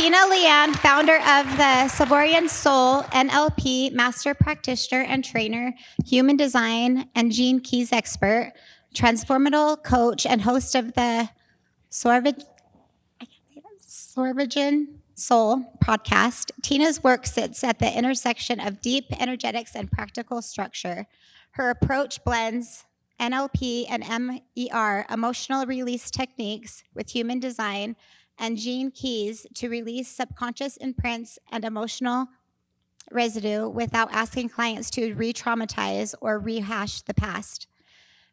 Tina Leanne, founder of the Silverian Soul, NLP, master practitioner and trainer, human design and gene keys expert, transformational coach, and host of the Sorvigen Soul podcast. Tina's work sits at the intersection of deep energetics and practical structure. Her approach blends NLP and MER, emotional release techniques, with human design and gene keys to release subconscious imprints and emotional residue without asking clients to re-traumatize or rehash the past.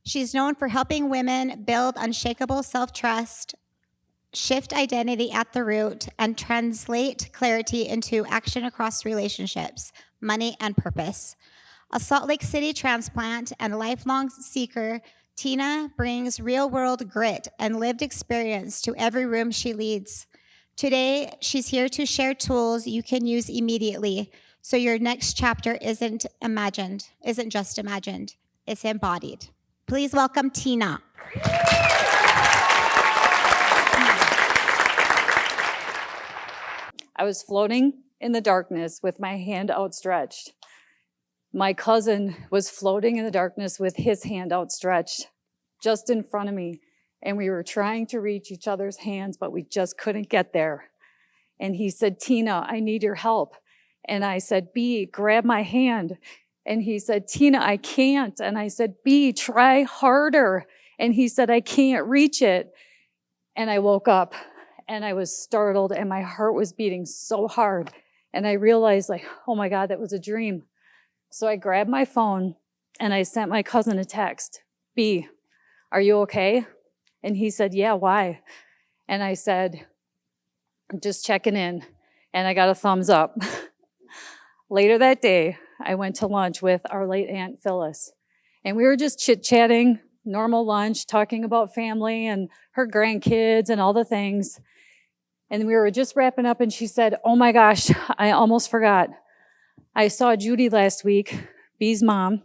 She's known for helping women build unshakable self-trust, shift identity at the root, and translate clarity into action across relationships, money, and purpose. A Salt Lake City transplant and a lifelong seeker, Tina brings real-world grit and lived experience to every room she leads. Today, she's here to share tools you can use immediately so your next chapter isn't just imagined, it's embodied. Please welcome Tina. I was floating in the darkness with my hand outstretched. My cousin was floating in the darkness with his hand outstretched just in front of me. And we were trying to reach each other's hands, but we just couldn't get there. And he said, Tina, I need your help. And I said, B, grab my hand. And he said, Tina, I can't. And I said, B, try harder. And he said, I can't reach it. And I woke up and I was startled and my heart was beating so hard. And I realized, like, oh my God, that was a dream. So I grabbed my phone and I sent my cousin a text. B, are you okay? And he said, yeah, why? And I said, just checking in. And I got a thumbs up. Later that day, I went to lunch with our late Aunt Phyllis. And we were just chit-chatting, normal lunch, talking about family and her grandkids and all the things. And we were just wrapping up and she said, oh my gosh, I almost forgot. I saw Judy last week, B's mom.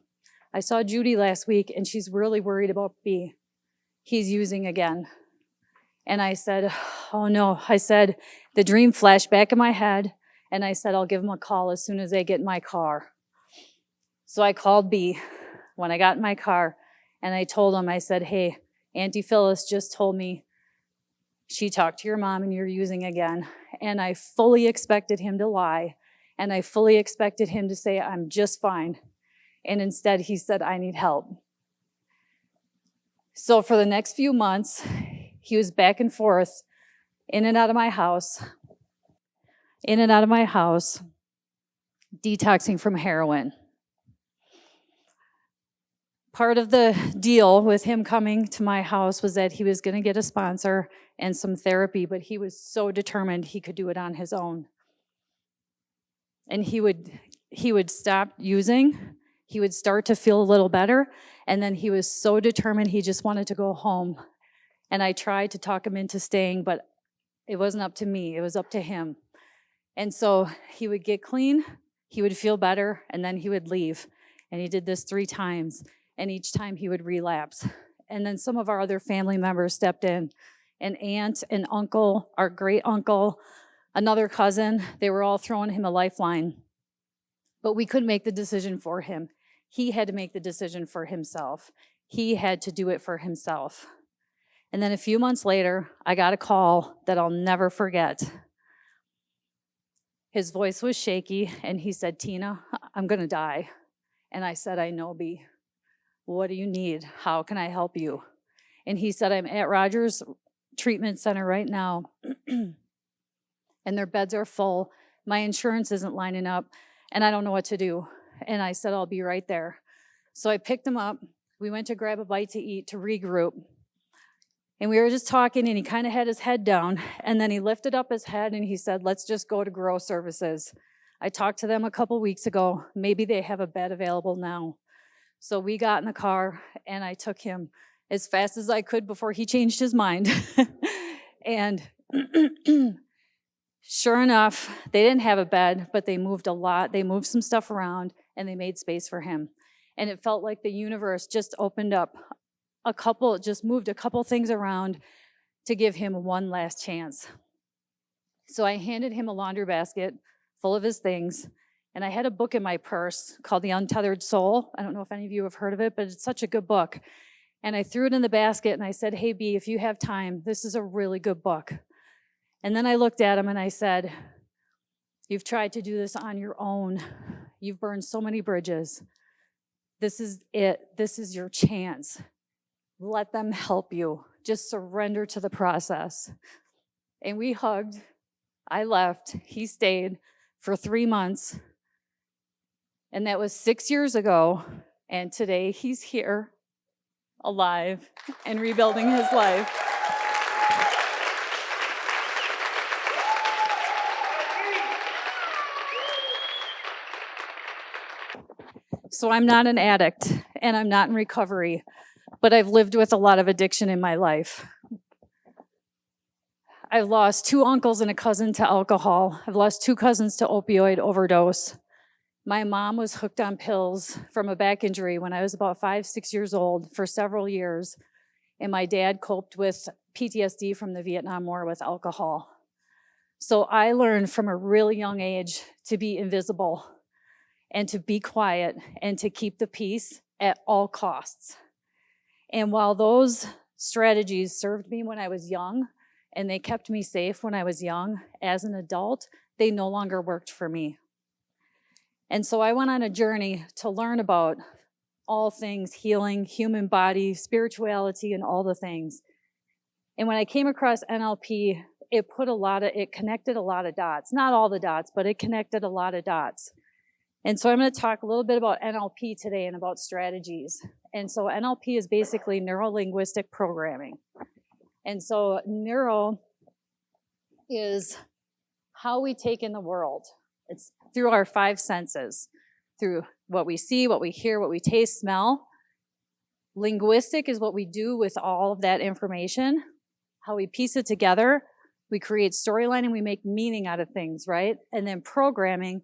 I saw Judy last week and she's really worried about B. He's using again. And I said, oh no. I said, the dream flashed back in my head and I said, I'll give him a call as soon as I get in my car. So I called B when I got in my car and I told him, I said, hey, Auntie Phyllis just told me she talked to your mom and you're using again. And I fully expected him to lie. And I fully expected him to say, I'm just fine. And instead he said, I need help. So for the next few months, he was back and forth, in and out of my house, detoxing from heroin. Part of the deal with him coming to my house was that he was going to get a sponsor and some therapy, but he was so determined he could do it on his own. And he would stop using, he would start to feel a little better, and then he was so determined he just wanted to go home. And I tried to talk him into staying, but it wasn't up to me, it was up to him. And so he would get clean, he would feel better, and then he would leave. And he did this 3 times, and each time he would relapse. And then some of our other family members stepped in, an aunt, an uncle, our great uncle, another cousin. They were all throwing him a lifeline. But we couldn't make the decision for him. He had to make the decision for himself. He had to do it for himself. And then a few months later, I got a call that I'll never forget. His voice was shaky, and he said, Tina, I'm going to die. And I said, I know, B. What do you need? How can I help you? And he said, I'm at Rogers Treatment Center right now, and their beds are full. My insurance isn't lining up, and I don't know what to do. And I said, I'll be right there. So I picked him up. We went to grab a bite to eat to regroup. And we were just talking, and he kind of had his head down. And then he lifted up his head, and he said, let's just go to Grow Services. I talked to them a couple weeks ago. Maybe they have a bed available now. So we got in the car, and I took him as fast as I could before he changed his mind. And sure enough, they didn't have a bed, but they moved a lot. They moved some stuff around, and they made space for him. And it felt like the universe just opened up just moved a couple things around to give him one last chance. So I handed him a laundry basket full of his things, and I had a book in my purse called The Untethered Soul. I don't know if any of you have heard of it, but it's such a good book. And I threw it in the basket, and I said, hey, B, if you have time, this is a really good book. And then I looked at him, and I said, you've tried to do this on your own. You've burned so many bridges. This is it. This is your chance. Let them help you. Just surrender to the process. And we hugged. I left. He stayed for 3 months. And that was 6 years ago. And today he's here, alive, and rebuilding his life. So I'm not an addict, and I'm not in recovery, but I've lived with a lot of addiction in my life. I've lost 2 uncles and a cousin to alcohol. I've lost 2 cousins to opioid overdose. My mom was hooked on pills from a back injury when I was about 5, 6 years old for several years, and my dad coped with PTSD from the Vietnam War with alcohol. So I learned from a really young age to be invisible and to be quiet and to keep the peace at all costs. And while those strategies served me when I was young, and they kept me safe when I was young, as an adult, they no longer worked for me. And so I went on a journey to learn about all things healing, human body, spirituality, and all the things. And when I came across NLP, it connected a lot of dots. Not all the dots, but it connected a lot of dots. And so I'm going to talk a little bit about NLP today and about strategies. And so NLP is basically neuro-linguistic programming. And so neuro is how we take in the world. It's through our 5 senses, through what we see, what we hear, what we taste, smell. Linguistic is what we do with all of that information, how we piece it together. We create storyline and we make meaning out of things, right? And then programming,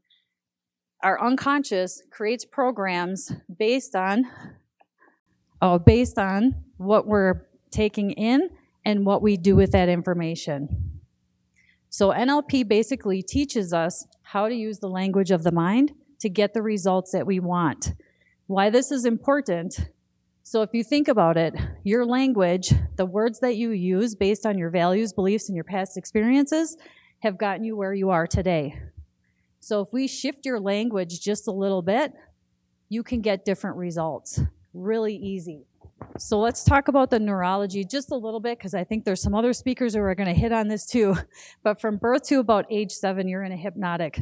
our unconscious creates programs based on what we're taking in and what we do with that information. So NLP basically teaches us how to use the language of the mind to get the results that we want. Why this is important, so if you think about it, your language, the words that you use based on your values, beliefs, and your past experiences have gotten you where you are today. So if we shift your language just a little bit, you can get different results. Really easy. So let's talk about the neurology just a little bit, because I think there's some other speakers who are going to hit on this too. But from birth to about age 7, you're in a hypnotic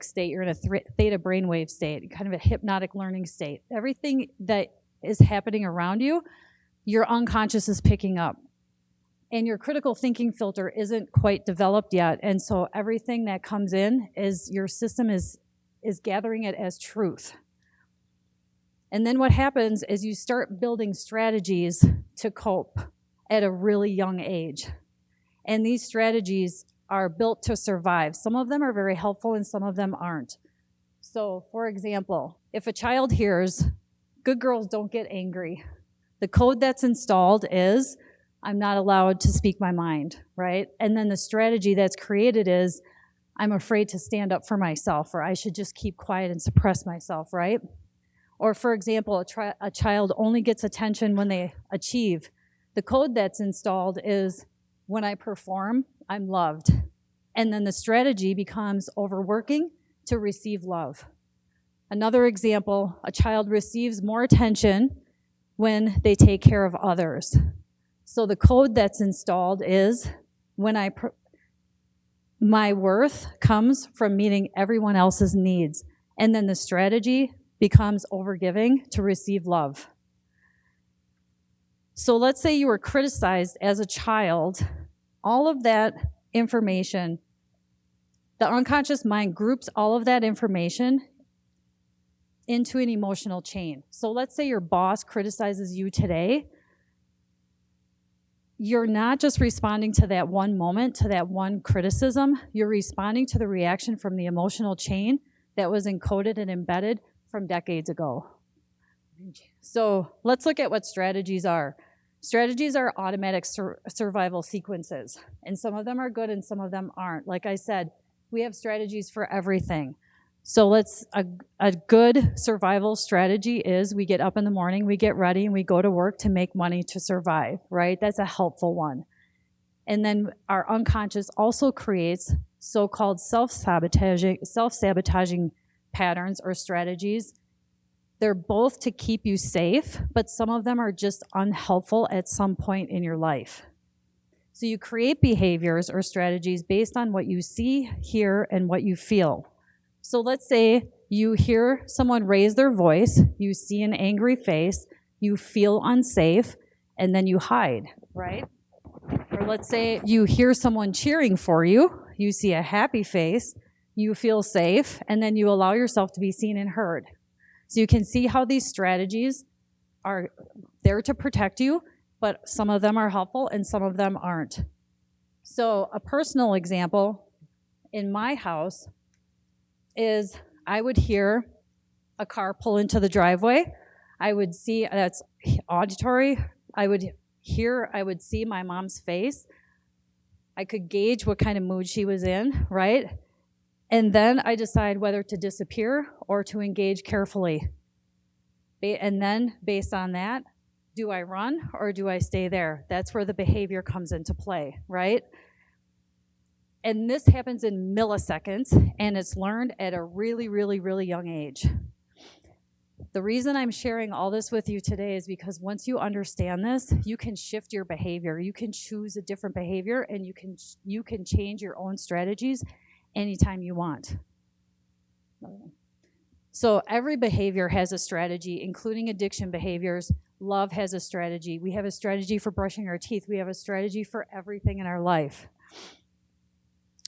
state. You're in a theta brainwave state, kind of a hypnotic learning state. Everything that is happening around you, your unconscious is picking up. And your critical thinking filter isn't quite developed yet. And so everything that comes in is your system is gathering it as truth. And then what happens is you start building strategies to cope at a really young age. And these strategies are built to survive. Some of them are very helpful and some of them aren't. So, for example, if a child hears, good girls don't get angry, the code that's installed is, I'm not allowed to speak my mind, right? And then the strategy that's created is, I'm afraid to stand up for myself, or I should just keep quiet and suppress myself, right? Or for example, a child only gets attention when they achieve. The code that's installed is, when I perform, I'm loved. And then the strategy becomes overworking to receive love. Another example, a child receives more attention when they take care of others. So the code that's installed is, when my worth comes from meeting everyone else's needs. And then the strategy becomes overgiving to receive love. So let's say you were criticized as a child. All of that information, the unconscious mind groups all of that information into an emotional chain. So let's say your boss criticizes you today. You're not just responding to that one moment, to that one criticism. You're responding to the reaction from the emotional chain that was encoded and embedded from decades ago. So let's look at what strategies are. Strategies are automatic survival sequences, and some of them are good and some of them aren't. Like I said, we have strategies for everything. So a good survival strategy is we get up in the morning, we get ready, and we go to work to make money to survive, right? That's a helpful one. And then our unconscious also creates so-called self-sabotaging patterns or strategies. They're both to keep you safe, but some of them are just unhelpful at some point in your life. So you create behaviors or strategies based on what you see, hear, and what you feel. So let's say you hear someone raise their voice, you see an angry face, you feel unsafe, and then you hide, right? Or let's say you hear someone cheering for you, you see a happy face, you feel safe, and then you allow yourself to be seen and heard. So you can see how these strategies are there to protect you, but some of them are helpful and some of them aren't. So a personal example in my house is I would hear a car pull into the driveway. I would see, that's auditory, I would see my mom's face. I could gauge what kind of mood she was in, right? And then I decide whether to disappear or to engage carefully. And then based on that, do I run or do I stay there? That's where the behavior comes into play, right? And this happens in milliseconds, and it's learned at a really, really, really young age. The reason I'm sharing all this with you today is because once you understand this, you can shift your behavior. You can choose a different behavior, and you can change your own strategies anytime you want. So every behavior has a strategy, including addiction behaviors. Love has a strategy. We have a strategy for brushing our teeth. We have a strategy for everything in our life.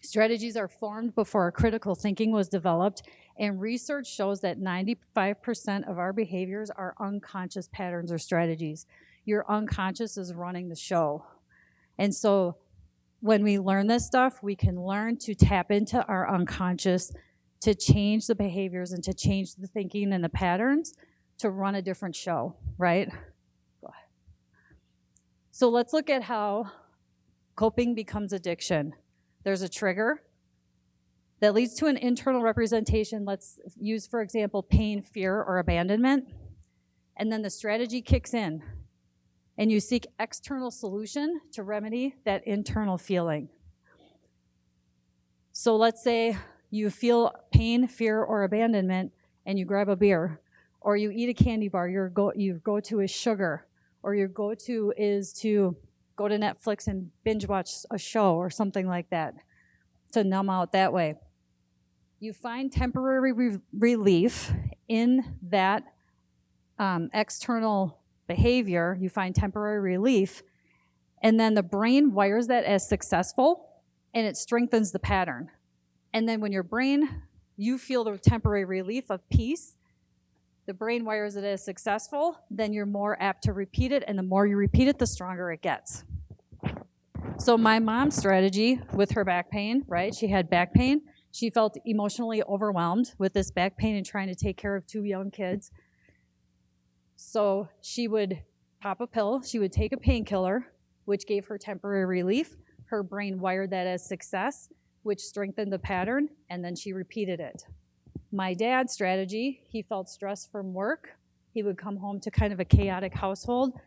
Strategies are formed before critical thinking was developed, and research shows that 95% of our behaviors are unconscious patterns or strategies. Your unconscious is running the show. And so when we learn this stuff, we can learn to tap into our unconscious to change the behaviors and to change the thinking and the patterns to run a different show, right? So let's look at how coping becomes addiction. There's a trigger that leads to an internal representation. Let's use, for example, pain, fear, or abandonment. And then the strategy kicks in, and you seek external solution to remedy that internal feeling. So let's say you feel pain, fear, or abandonment, and you grab a beer, or you eat a candy bar. Your go-to is sugar, or your go-to is to go to Netflix and binge watch a show or something like that to numb out that way. You find temporary relief in that external behavior. You find temporary relief, and then the brain wires that as successful, and it strengthens the pattern. And then when you feel the temporary relief of peace, the brain wires it as successful, then you're more apt to repeat it, and the more you repeat it, the stronger it gets. So my mom's strategy with her back pain, right? She had back pain. She felt emotionally overwhelmed with this back pain and trying to take care of 2 young kids. So she would pop a pill. She would take a painkiller, which gave her temporary relief. Her brain wired that as success, which strengthened the pattern, and then she repeated it. My dad's strategy, he felt stress from work. He would come home to kind of a chaotic household.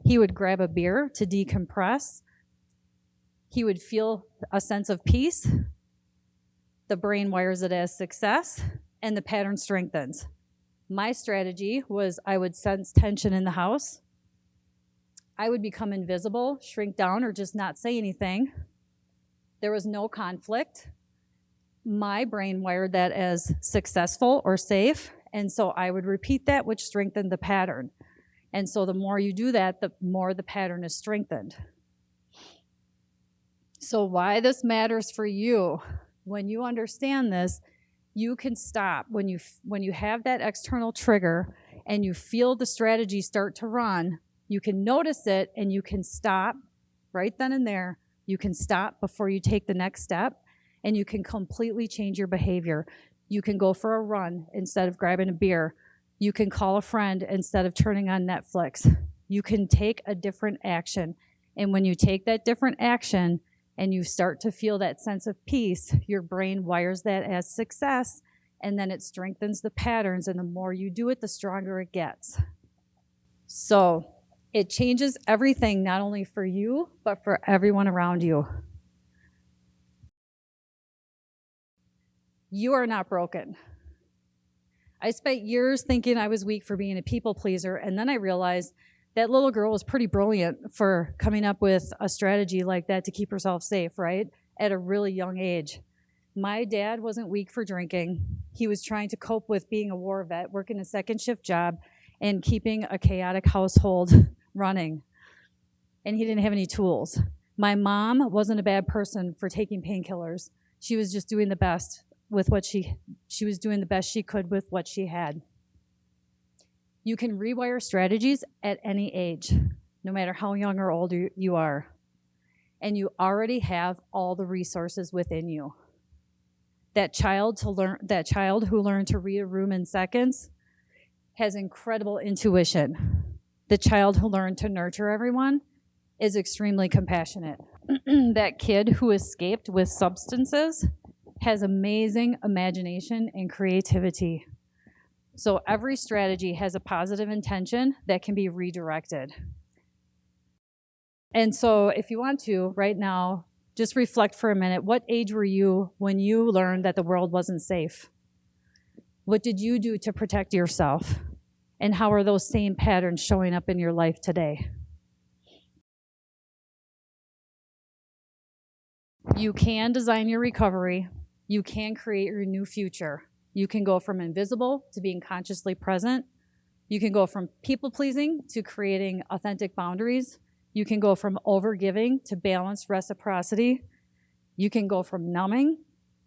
He would grab a beer to decompress. He would feel a sense of peace. The brain wires it as success, and the pattern strengthens. My strategy was I would sense tension in the house. I would become invisible, shrink down, or just not say anything. There was no conflict. My brain wired that as successful or safe, and so I would repeat that, which strengthened the pattern. And so the more you do that, the more the pattern is strengthened. So why this matters for you, when you understand this, you can stop. When you have that external trigger and you feel the strategy start to run, you can notice it and you can stop right then and there. You can stop before you take the next step, and you can completely change your behavior. You can go for a run instead of grabbing a beer. You can call a friend instead of turning on Netflix. You can take a different action. And when you take that different action and you start to feel that sense of peace, your brain wires that as success, and then it strengthens the patterns. And the more you do it, the stronger it gets. So it changes everything, not only for you, but for everyone around you. You are not broken. I spent years thinking I was weak for being a people pleaser, and then I realized that little girl was pretty brilliant for coming up with a strategy like that to keep herself safe, right? At a really young age. My dad wasn't weak for drinking. He was trying to cope with being a war vet, working a second shift job, and keeping a chaotic household running. And he didn't have any tools. My mom wasn't a bad person for taking painkillers. She was just doing the best with what she was doing the best she could with what she had. You can rewire strategies at any age, no matter how young or old you are. And you already have all the resources within you. That child who learned to read a room in seconds has incredible intuition. The child who learned to nurture everyone is extremely compassionate. That kid who escaped with substances has amazing imagination and creativity. So every strategy has a positive intention that can be redirected. And so if you want to, right now, just reflect for a minute. What age were you when you learned that the world wasn't safe? What did you do to protect yourself? And how are those same patterns showing up in your life today? You can design your recovery. You can create your new future. You can go from invisible to being consciously present. You can go from people-pleasing to creating authentic boundaries. You can go from overgiving to balanced reciprocity. You can go from numbing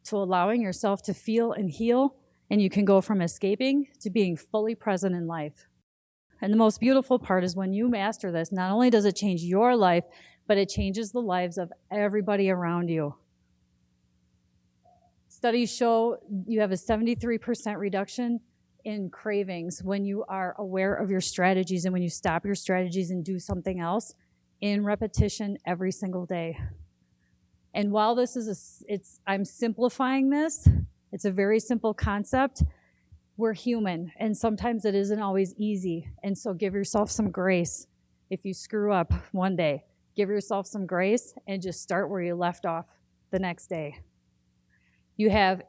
to allowing yourself to feel and heal. And you can go from escaping to being fully present in life. And the most beautiful part is when you master this, not only does it change your life, but it changes the lives of everybody around you. Studies show you have a 73% reduction in cravings when you are aware of your strategies and when you stop your strategies and do something else in repetition every single day. And while this is I'm simplifying this, it's a very simple concept. We're human, and sometimes it isn't always easy. And so give yourself some grace. If you screw up one day, give yourself some grace and just start where you left off the next day. You have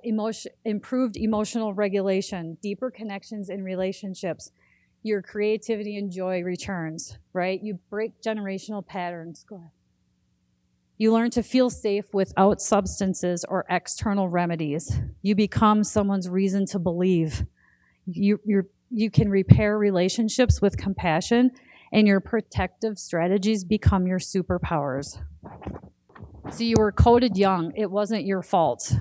improved emotional regulation, deeper connections in relationships. Your creativity and joy returns, right? You break generational patterns. Go ahead. You learn to feel safe without substances or external remedies. You become someone's reason to believe. You can repair relationships with compassion, and your protective strategies become your superpowers. So you were coded young. It wasn't your fault.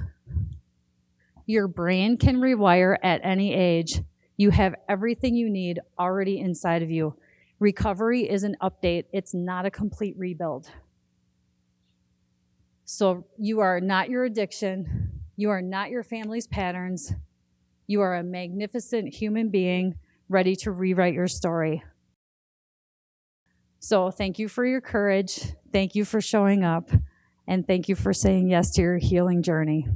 Your brain can rewire at any age. You have everything you need already inside of you. Recovery is an update. It's not a complete rebuild. So you are not your addiction. You are not your family's patterns. You are a magnificent human being ready to rewrite your story. So thank you for your courage. Thank you for showing up. And thank you for saying yes to your healing journey.